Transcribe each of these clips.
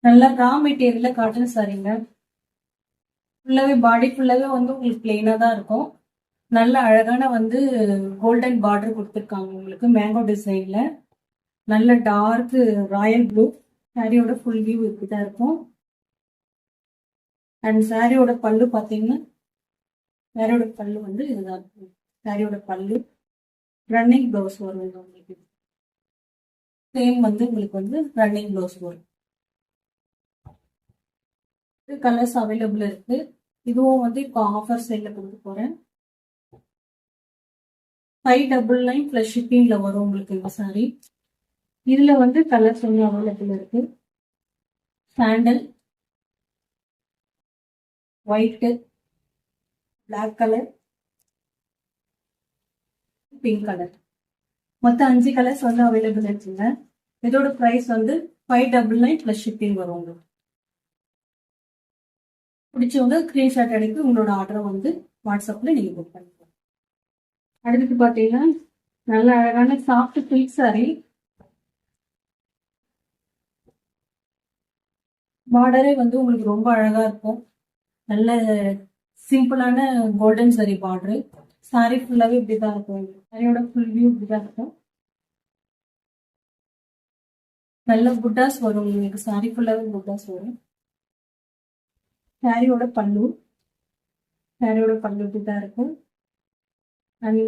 நல்லா ரா மெட்டீரியல்ல காட்டன் சாரீங்க. ஃபுல்லாவே பாடி ஃபுல்லாவே வந்து உங்களுக்கு பிளெயினா தான் இருக்கும். நல்ல அழகான வந்து கோல்டன் பார்டர் கொடுத்துருக்காங்க உங்களுக்கு மேங்கோ டிசைன்ல. நல்ல டார்க் ராயல் ப்ளூ. சாரியோட ஃபுல் வியூ இப்படிதான் இருக்கும். அண்ட் சாரியோட பல்லு பார்த்தீங்கன்னா சாரியோட பல்லு வந்து இதுதான் இருக்கும். சாரியோட பல்லு ரன்னிங் ப்ளவுஸ் வரும் உங்களுக்கு. சேம் வந்து உங்களுக்கு வந்து ரன்னிங் ப்ளவுஸ் வரும். கலர்ஸ் அவைலபிள் இருக்கு. இதுவும் வந்து இப்போ ஆஃபர் சேல்ல கொடுத்து போறேன். 599 பிளஸ் ஷிப்பிங்ல வரும் உங்களுக்கு இந்த சாரி. இதுல வந்து கலர்ஸ் வந்து அவைலபிள் இருக்கு. Sandal, white, black colour, pink colour, மொத்தம் 5 கலர்ஸ் வந்து அவைலபிள் இருக்குங்க. இதோட பிரைஸ் வந்து 599 பிளஸ் ஷிப்பிங் வரும் உங்களுக்கு. பிடிச்சவங்க ஸ்கிரீன்ஷாட் எடுத்து உங்களோட ஆர்டரை வந்து வாட்ஸ்அப்ல நீங்க புக் பண்ணிக்கலாம். அடுத்து பாத்தீங்கன்னா நல்ல அழகான சாஃப்ட் சில்க் சாரி. பார்டரே வந்து உங்களுக்கு ரொம்ப அழகா இருக்கும். நல்ல சிம்பிளான கோல்டன் சாரி பார்டரு. சாரி ஃபுல்லாவே இப்படிதான் இருக்கும். சாரியோட ஃபுல் வியூ இப்படிதான் இருக்கும். நல்ல புட்டாஸ் வரும் உங்களுக்கு. சாரி ஃபுல்லாவே புட்டாஸ் வரும். சாரியோட பல்லு இப்படிதான் இருக்கும். அண்ட்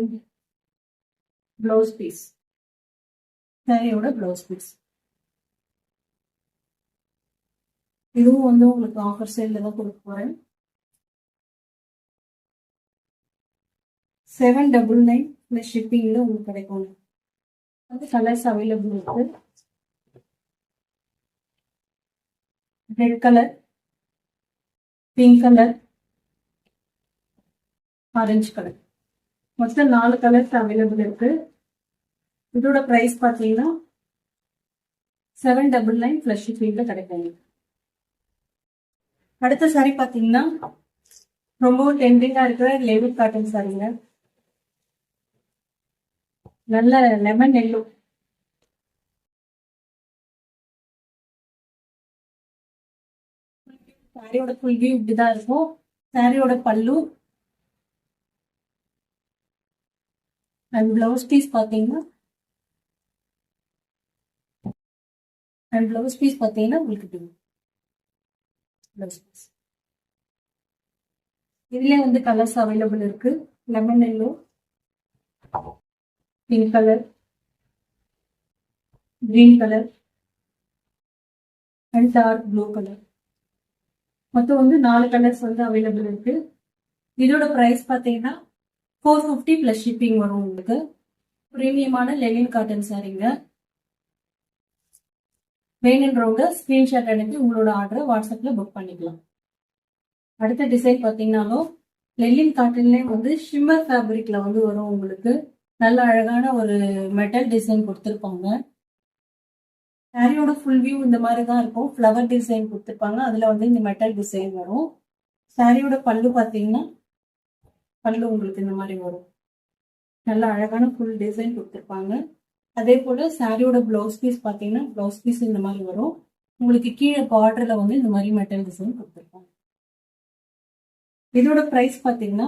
பிளவுஸ் பீஸ், சாரியோட பிளவுஸ் பீஸ். இதுவும் வந்து உங்களுக்கு ஆஃபர் சேல்ல தான் கொடுக்க போறேன். 799 பிளஸ் ஷிப்பிங்ல உங்களுக்கு கிடைக்கும். வந்து கலர்ஸ் அவைலபிள் இருக்கு. Red colour, pink colour, orange colour, மொத்தம் 4 கலர்ஸ் அவைலபிள் இருக்கு. இதோட பிரைஸ் பார்த்தீங்கன்னா 799 பிளஸ் ஷிப்பிங்ல கிடைக்கும். அடுத்த சாரி பார்த்தீங்கன்னா ரொம்ப ட்ரெண்டிங்கா இருக்கிற லேவிட் காட்டன் சாரிங்க. நல்ல லெமன் எல்லோ. சாரியோட ஃபுல் வியூ இப்படிதான் இருக்கும். சாரியோட பல்லு அண்ட் பிளவுஸ் பீஸ் பார்த்தீங்கன்னா உங்களுக்கு பிளவுஸ் பீஸ். இதுலயே வந்து கலர்ஸ் அவைலபிள் இருக்கு. Lemon yellow, pink colour, green colour and dark blue colour. மொத்தம் வந்து 4 கலர்ஸ் வந்து அவைலபிள் இருக்கு. இதோட பிரைஸ் பார்த்தீங்கன்னா 450 பிளஸ் ஷிப்பிங் வரும் உங்களுக்கு. பிரீமியமான லெனின் காட்டன் சாரிங்க. வேணுன்றவங்க ஸ்கிரீன்ஷாட் அனுப்பி உங்களோட ஆர்டரை வாட்ஸ்அப்ல புக் பண்ணிக்கலாம். அடுத்த டிசைன் பார்த்தீங்கன்னாலும் லெனின் காட்டன்லேயே வந்து ஷிம்மர் ஃபேப்ரிக்ல வந்து வரும் உங்களுக்கு. நல்ல அழகான ஒரு மெட்டல் டிசைன் கொடுத்துருப்பாங்க. சாரியோட ஃபுல் வியூ இந்த மாதிரி தான் இருக்கும். ஃப்ளவர் டிசைன் கொடுத்துருப்பாங்க. அதுல வந்து இந்த மெட்டல் டிசைன் வரும். சாரியோட பல்லு பார்த்தீங்கன்னா பல்லு உங்களுக்கு இந்த மாதிரி வரும். நல்ல அழகான ஃபுல் டிசைன் கொடுத்துருப்பாங்க. அதே போல சாரியோட பிளவுஸ் பீஸ் பார்த்தீங்கன்னா பிளவுஸ் பீஸ் இந்த மாதிரி வரும். உங்களுக்கு கீழே பார்டர்ல வந்து இந்த மாதிரி மெட்டல் டிசைன் கொடுத்துருப்பாங்க. இதோட பிரைஸ் பார்த்தீங்கன்னா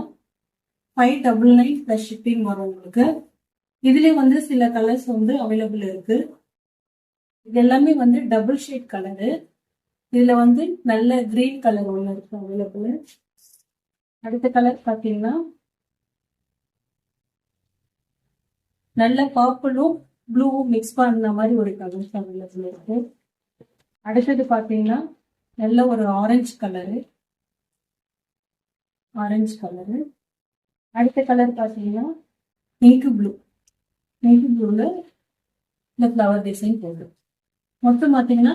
599 பிளஸ் ஷிப்பிங் வரும் உங்களுக்கு. இதுலயே வந்து சில கலர்ஸ் வந்து அவைலபிள் இருக்கு. இது எல்லாமே வந்து டபுள் ஷேட் கலரு. இதுல வந்து நல்ல கிரீன் கலர் ஒன்று இருக்கு அவைலபிள். அடுத்த கலர் பார்த்தீங்கன்னா நல்ல பர்பிளும் ப்ளூவும் மிக்ஸ் பண்ண மாதிரி ஒரு கலர்ஸ் அவைலபிள் இருக்கு. அடுத்தது பார்த்தீங்கன்னா நல்ல ஒரு ஆரஞ்சு கலரு. அடுத்த கலர் பார்த்தீங்கன்னா பிங்க் ப்ளூல இந்த ஃப்ளவர் டிசைன் போடுது. மொத்தம் பார்த்தீங்கன்னா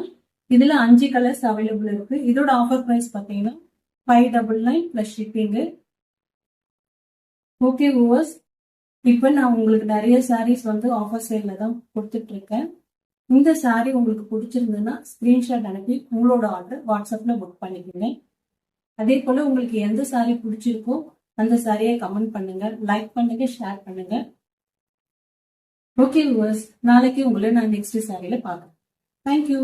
இதுல 5 கலர்ஸ் அவைலபிள் இருக்கு. இதோட ஆஃபர் பிரைஸ் பார்த்தீங்கன்னா 599 பிளஸ் ஷிப்பிங்கு. ஓகே வியூவர்ஸ், இப்போ நான் உங்களுக்கு நிறைய சாரீஸ் வந்து ஆஃபர் சேல்ல தான் கொடுத்துட்டு இருக்கேன். இந்த சாரீ உங்களுக்கு பிடிச்சிருந்ததுன்னா ஸ்கிரீன்ஷாட் அனுப்பி உங்களோட ஆர்டர் வாட்ஸ்அப்ல புக் பண்ணிக்கோங்க. அதே போல உங்களுக்கு எந்த சாரீ பிடிச்சிருக்கோ அந்த சாரியை கமெண்ட் பண்ணுங்க, லைக் பண்ணுங்க, ஷேர் பண்ணுங்க. ஓகே வியூவர்ஸ், நாளைக்கு உங்களை நான் நெக்ஸ்ட் சாரியில பார்க்குறேன். தேங்க்யூ.